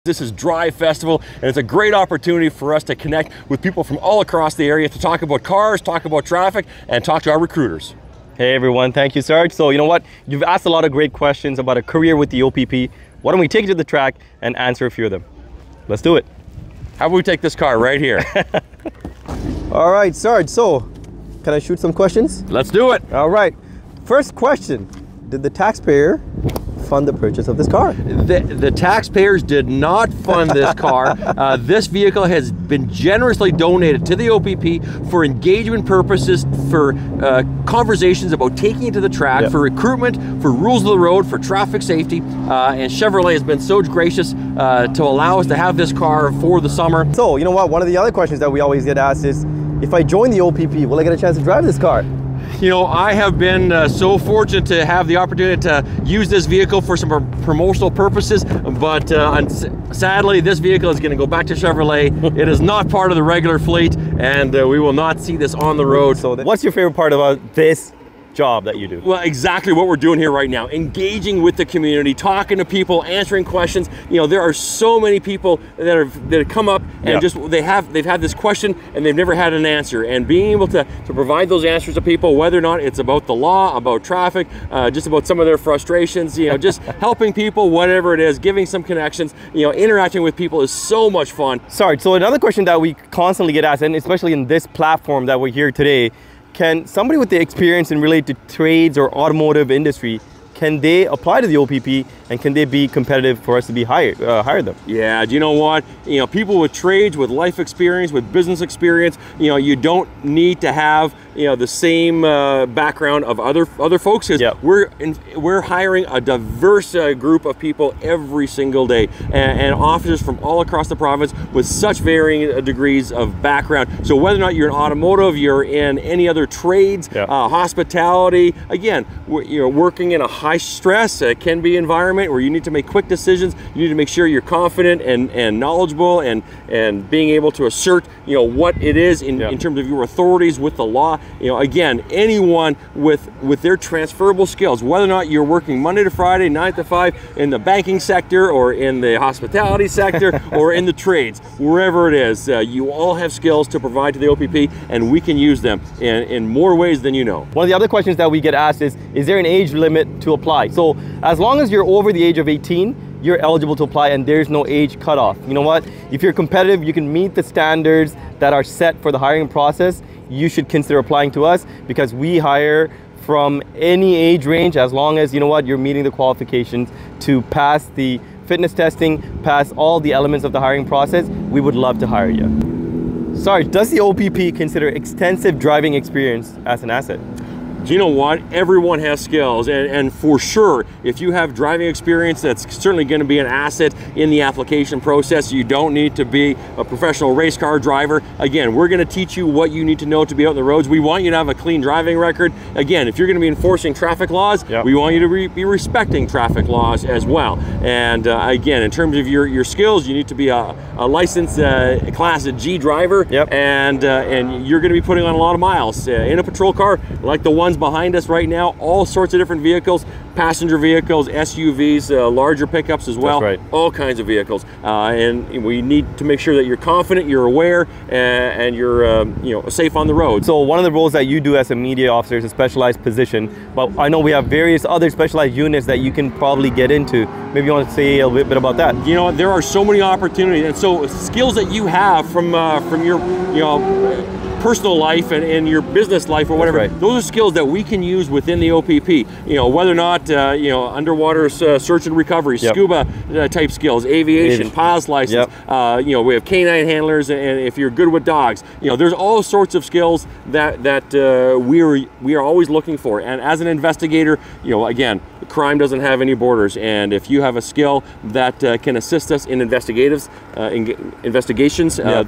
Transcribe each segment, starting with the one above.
This is Drive Festival, and it's a great opportunity for us to connect with people from all across the area to talk about cars, talk about traffic, and talk to our recruiters. Hey everyone, thank you, Sarge. So you know what? You've asked a lot of great questions about a career with the OPP. Why don't we take you to the track and answer a few of them? Let's do it. How about we take this car right here? All right, Sarge, so can I shoot some questions? Let's do it. All right. First question, did the taxpayer fund the purchase of this car? The taxpayers did not fund this car. This vehicle has been generously donated to the OPP for engagement purposes, for conversations about taking it to the track, for recruitment, for rules of the road, for traffic safety, and Chevrolet has been so gracious to allow us to have this car for the summer. So, you know what, one of the other questions that we always get asked is, if I join the OPP, will I get a chance to drive this car? You know, I have been so fortunate to have the opportunity to use this vehicle for some promotional purposes, but sadly, this vehicle is going to go back to Chevrolet. It is not part of the regular fleet, and we will not see this on the road. So what's your favorite part about this job that you do? Well, exactly what we're doing here right now, engaging with the community, talking to people, answering questions. You know, there are so many people that have come up and just they've had this question and they've never had an answer, and being able to provide those answers to people, whether or not it's about the law, about traffic, just about some of their frustrations, you know, just helping people, whatever it is, giving some connections, you know, interacting with people is so much fun. Sorry, so another question that we constantly get asked, and especially in this platform that we're here today, can somebody with the experience and relate to trades or automotive industry, can they apply to the OPP and can they be competitive for us to be hire them? Yeah, do you know what? You know, people with trades, with life experience, with business experience, you know, you don't need to have, you know, the same background of other folks, because we're hiring a diverse group of people every single day, and officers from all across the province with such varying degrees of background. So whether or not you're in automotive, you're in any other trades, hospitality, again, you're working in a high stress, can be environment where you need to make quick decisions. You need to make sure you're confident and knowledgeable and being able to assert, you know, what it is in terms of your authorities with the law. You know, again, anyone with their transferable skills, whether or not you're working Monday to Friday, 9 to 5 in the banking sector or in the hospitality sector or in the trades, wherever it is, you all have skills to provide to the OPP, and we can use them in more ways than you know. One of the other questions that we get asked is there an age limit to apply? So as long as you're over the age of 18, you're eligible to apply, and there's no age cutoff. You know what? If you're competitive, you can meet the standards that are set for the hiring process, you should consider applying to us, because we hire from any age range, as long as, you know what, you're meeting the qualifications to pass the fitness testing, pass all the elements of the hiring process. We would love to hire you. Sorry, does the OPP consider extensive driving experience as an asset? Do you know what? Everyone has skills, and for sure, if you have driving experience, that's certainly going to be an asset in the application process. You don't need to be a professional race car driver. Again, we're going to teach you what you need to know to be out on the roads. We want you to have a clean driving record. Again, if you're going to be enforcing traffic laws, we want you to be respecting traffic laws as well. And again, in terms of your skills, you need to be a licensed Class G driver, and you're going to be putting on a lot of miles in a patrol car like the one behind us right now. All sorts of different vehicles, passenger vehicles, SUVs, larger pickups as well. That's right. All kinds of vehicles, and we need to make sure that you're confident, you're aware, and you're you know, safe on the road. So one of the roles that you do as a media officer is a specialized position, but I know we have various other specialized units that you can probably get into. Maybe you want to say a little bit about that. You know, there are so many opportunities, and so skills that you have from your, you know, personal life and your business life or whatever, those are skills that we can use within the OPP. You know, whether or not, you know, underwater search and recovery, scuba type skills, aviation, pilot's license, you know, we have canine handlers, and if you're good with dogs, you know, there's all sorts of skills that we are always looking for. And as an investigator, you know, again, crime doesn't have any borders, and if you have a skill that can assist us in investigations,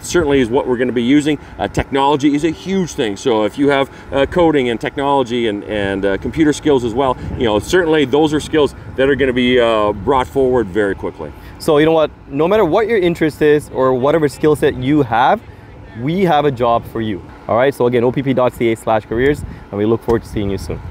certainly is what we're going to be using. Technology is a huge thing, so if you have coding and technology and computer skills as well, you know, certainly those are skills that are going to be brought forward very quickly. So you know what, no matter what your interest is or whatever skill set you have, we have a job for you. All right, so again, opp.ca/careers, and we look forward to seeing you soon.